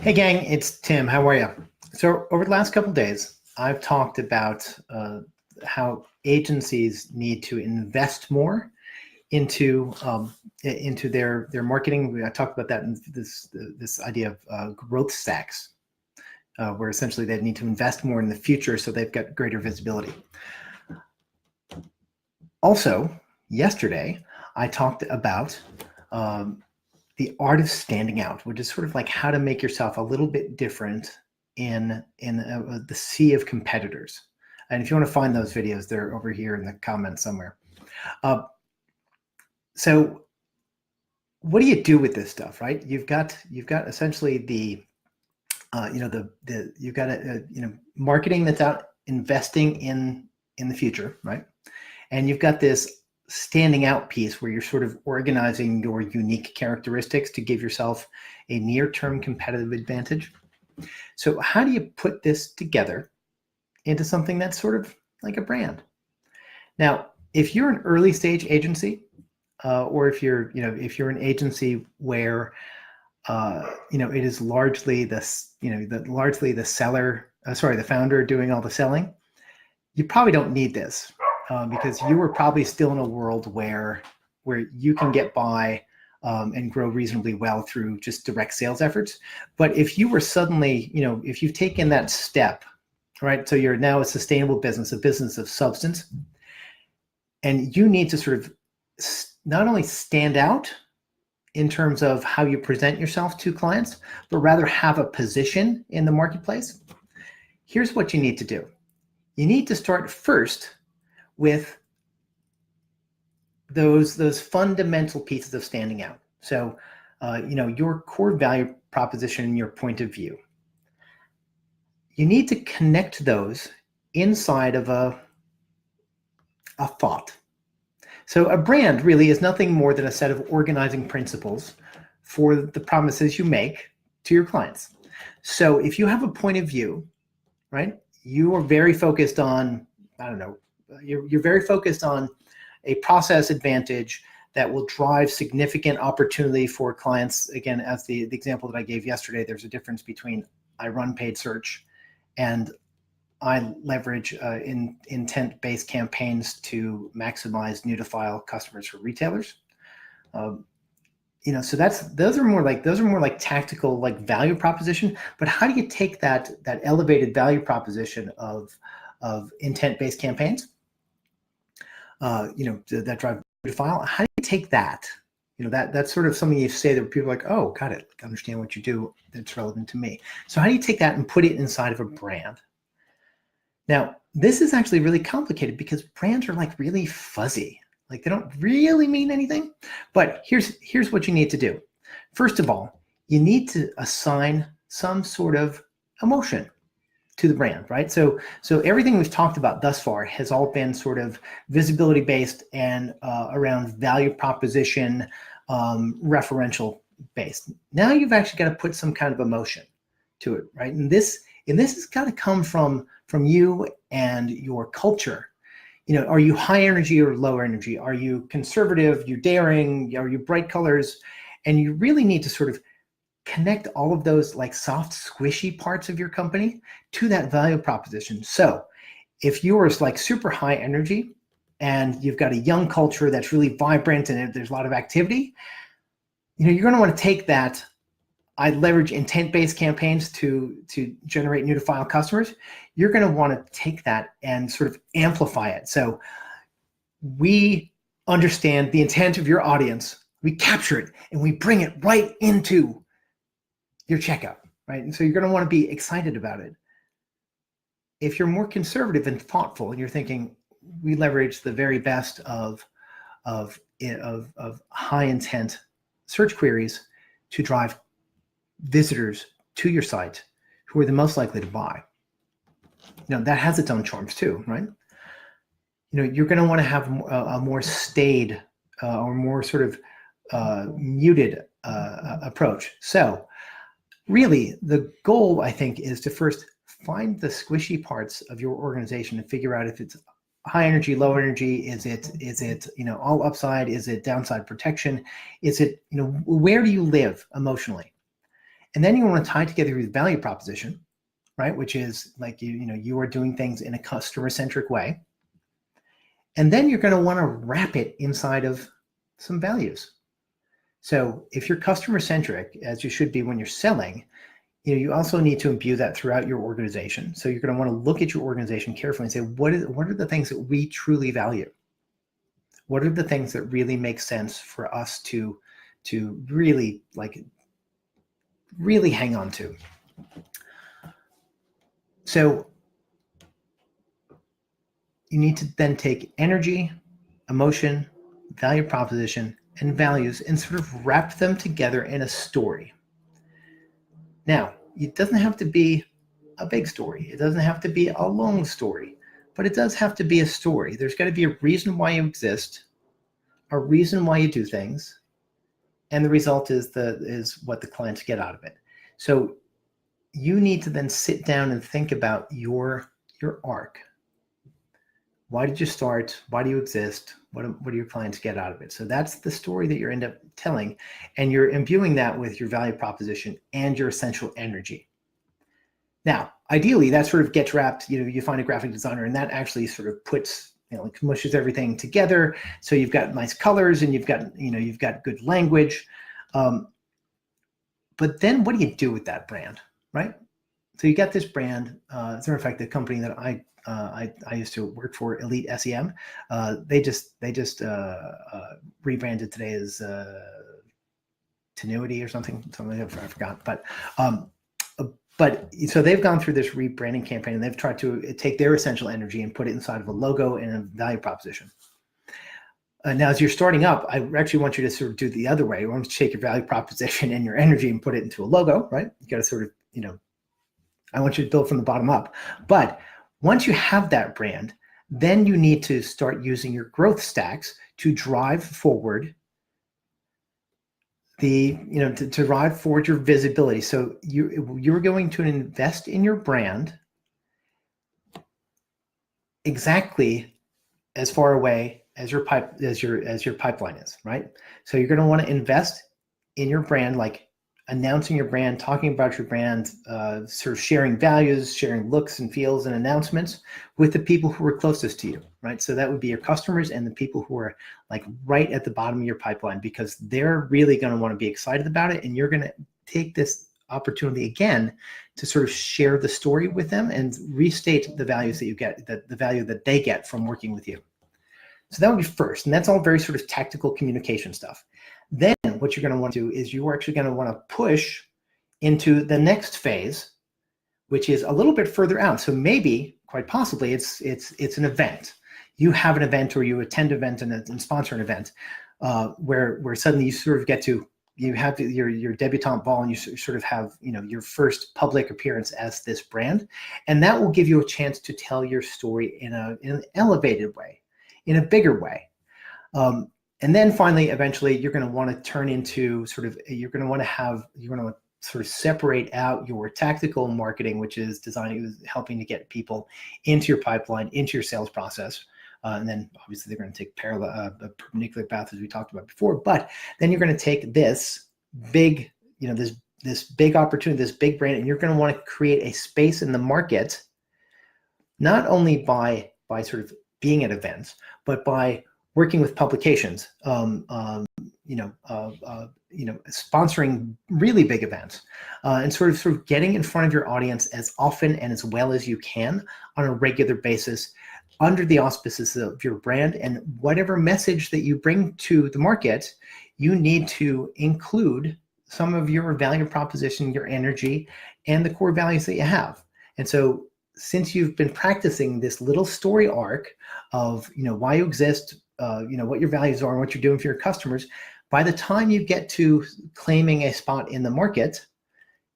Hey gang, it's Tim. How are you? So over the last couple of days, I've talked about how agencies need to invest more into their marketing. I talked about that in this idea of growth stacks, where essentially they need to invest more in the future so they've got greater visibility. Also, yesterday I talked about the art of standing out, which is sort of like how to make yourself a little bit different in the sea of competitors. And if you want to find those videos, they're over here in the comments somewhere. So what do you do with this stuff, right? You've got essentially the you've got marketing that's out investing in the future, right? And you've got this standing out piece where you're sort of organizing your unique characteristics to give yourself a near-term competitive advantage. So how do you put this together into something that's sort of like a brand? Now, if you're an early stage agency, or if you're an agency where it is largely the founder doing all the selling, you probably don't need this. Because you were probably still in a world where you can get by and grow reasonably well through just direct sales efforts. But if you were suddenly, if you've taken that step, right, so you're now a sustainable business, a business of substance, and you need to sort of not only stand out in terms of how you present yourself to clients, but rather have a position in the marketplace, here's what you need to do. You need to start first with those fundamental pieces of standing out. So, your core value proposition, your point of view. You need to connect those inside of a thought. So a brand really is nothing more than a set of organizing principles for the promises you make to your clients. So if you have a point of view, right, you are very focused on, you're very focused on a process advantage that will drive significant opportunity for clients. Again, as the example that I gave yesterday, there's a difference between I run paid search and I leverage intent-based campaigns to maximize new to file customers for retailers. So those are more like tactical, like value proposition. But how do you take that elevated value proposition of intent-based campaigns, that drive to file? How do you take that? That's sort of something you say that people are like, oh, got it, I understand what you do, that's relevant to me. So how do you take that and put it inside of a brand? Now, this is actually really complicated because brands are like really fuzzy. Like they don't really mean anything. But here's what you need to do. First of all, you need to assign some sort of emotion to the brand, right? So everything we've talked about thus far has all been sort of visibility based and around value proposition, referential based. Now you've actually got to put some kind of emotion to it, right? And this has got to come from you and your culture. Are you high energy or low energy? Are you conservative? You daring? Are you bright colors? And you really need to sort of connect all of those like soft, squishy parts of your company to that value proposition. So if yours like super high energy and you've got a young culture that's really vibrant and there's a lot of activity, you're going to want to take that. I leverage intent-based campaigns to generate new to file customers. You're going to want to take that and sort of amplify it. So we understand the intent of your audience, we capture it, and we bring it right into your checkout, right? And so you're going to want to be excited about it. If you're more conservative and thoughtful, and you're thinking, we leverage the very best of high intent search queries to drive visitors to your site who are the most likely to buy. That has its own charms too, right? You're going to want to have a more staid or more sort of muted approach. So really the goal, I think, is to first find the squishy parts of your organization and figure out if it's high energy, low energy, is it all upside, is it downside protection, is it, where do you live emotionally? And then you want to tie together your value proposition, right? Which is like, you are doing things in a customer-centric way. And then you're going to want to wrap it inside of some values. So if you're customer-centric, as you should be when you're selling, you also need to imbue that throughout your organization. So you're going to want to look at your organization carefully and say, what are the things that we truly value? What are the things that really make sense for us to really hang on to? So you need to then take energy, emotion, value proposition, and values and sort of wrap them together in a story. Now, it doesn't have to be a big story. It doesn't have to be a long story, but it does have to be a story. There's got to be a reason why you exist, a reason why you do things, and the result is what the clients get out of it. So you need to then sit down and think about your arc. Why did you start? Why do you exist? What do your clients get out of it? So that's the story that you end up telling, and you're imbuing that with your value proposition and your essential energy. Now, ideally, that sort of gets wrapped. You find a graphic designer, and that actually sort of puts, mushes everything together. So you've got nice colors, and you've got good language. But then, what do you do with that brand, right? So you got this brand. As a matter of fact, the company that I used to work for, Elite SEM, they just rebranded today as Tenuity or something like that. I forgot. But so they've gone through this rebranding campaign, and they've tried to take their essential energy and put it inside of a logo and a value proposition. Now, as you're starting up, I actually want you to sort of do the other way. You want to take your value proposition and your energy and put it into a logo, right? You got to sort of, I want you to build from the bottom up. But once you have that brand, then you need to start using your growth stacks to drive forward to drive forward your visibility. So you're going to invest in your brand exactly as far away as your pipeline is, right? So you're going to want to invest in your brand, like announcing your brand, talking about your brand, sort of sharing values, sharing looks and feels and announcements with the people who are closest to you, right? So that would be your customers and the people who are like right at the bottom of your pipeline, because they're really going to want to be excited about it. And you're going to take this opportunity again to sort of share the story with them and restate the values that you get, the value that they get from working with you. So that would be first. And that's all very sort of tactical communication stuff. Then what you're going to want to do is you're actually going to want to push into the next phase, which is a little bit further out. So maybe, quite possibly, it's an event. You have an event, or you attend an event and sponsor an event where suddenly you sort of get to, you have your debutante ball, and you sort of have your first public appearance as this brand, and that will give you a chance to tell your story in an elevated way, in a bigger way. And then finally, eventually, you're going to want to turn into you're going to want to sort of separate out your tactical marketing, which is helping to get people into your pipeline, into your sales process. And then obviously they're going to take a perpendicular path, as we talked about before. But then you're going to take this big, this big opportunity, this big brand, and you're going to want to create a space in the market, not only by sort of being at events, but by working with publications, sponsoring really big events, and sort of getting in front of your audience as often and as well as you can on a regular basis, under the auspices of your brand. And whatever message that you bring to the market, you need to include some of your value proposition, your energy, and the core values that you have. And so since you've been practicing this little story arc of why you exist, what your values are and what you're doing for your customers, by the time you get to claiming a spot in the market,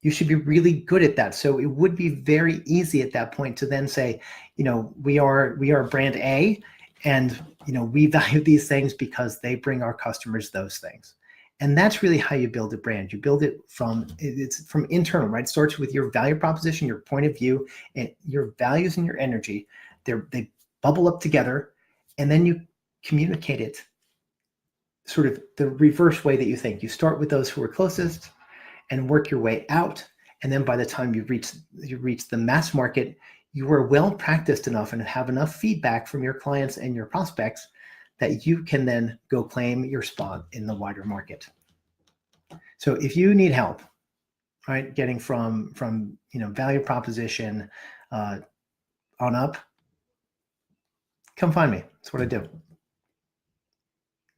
you should be really good at that. So it would be very easy at that point to then say, we are brand A, and we value these things because they bring our customers those things. And that's really how you build a brand. You build it from internal, right? It starts with your value proposition, your point of view, and your values and your energy. They bubble up together, and then you communicate it sort of the reverse way that you think. You start with those who are closest, and work your way out. And then by the time you reach the mass market, you are well practiced enough and have enough feedback from your clients and your prospects that you can then go claim your spot in the wider market. So if you need help, right, getting from value proposition on up, come find me. That's what I do.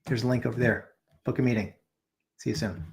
There's a link over there. Book a meeting. See you soon.